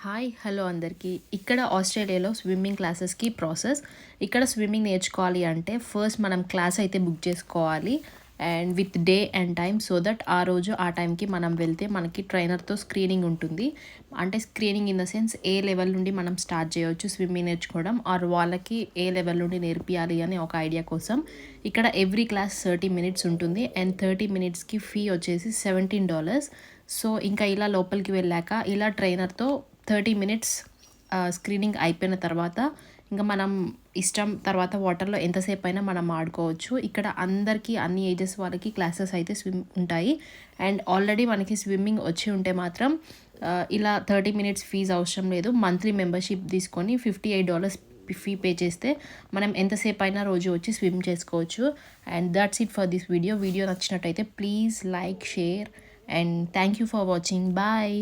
Hi hello అందరికీ. ఇక్కడ ఆస్ట్రేలియాలో స్విమ్మింగ్ క్లాసెస్కి ప్రాసెస్. ఇక్కడ స్విమ్మింగ్ నేర్చుకోవాలి అంటే ఫస్ట్ మనం క్లాస్ అయితే బుక్ చేసుకోవాలి and with day and time, so that ఆ రోజు ఆ టైంకి మనం వెళ్తే మనకి ట్రైనర్తో స్క్రీనింగ్ ఉంటుంది. అంటే screening in the sense A level నుండి మనం స్టార్ట్ చేయవచ్చు స్విమ్మింగ్ నేర్చుకోవడం, ఆర్ వాళ్ళకి ఏ లెవెల్ నుండి నేర్పియాలి అని ఒక ఐడియా కోసం. ఇక్కడ ఎవ్రీ క్లాస్ 30 minutes ఉంటుంది అండ్ 30 minutesకి ఫీ వచ్చేసి $17. సో ఇంకా ఇలా లోపలికి వెళ్ళాక ఇలా ట్రైనర్తో 30 minutes స్క్రీనింగ్ అయిపోయిన తర్వాత ఇంకా మనం ఇష్టం తర్వాత వాటర్లో ఎంతసేపు అయినా మనం ఆడుకోవచ్చు. ఇక్కడ అందరికీ అన్ని ఏజెస్ వాళ్ళకి క్లాసెస్ అయితే ఉంటాయి. అండ్ ఆల్రెడీ మనకి స్విమ్మింగ్ వచ్చి ఉంటే మాత్రం ఇలా 30 minutes ఫీజు అవసరం లేదు. మంత్లీ మెంబర్షిప్ తీసుకొని $58 ఫీ పే చేస్తే మనం ఎంతసేపు అయినా రోజు వచ్చి స్విమ్ చేసుకోవచ్చు. And that's it for this video. Video నచ్చినట్టయితే please like, share and thank you for watching. Bye.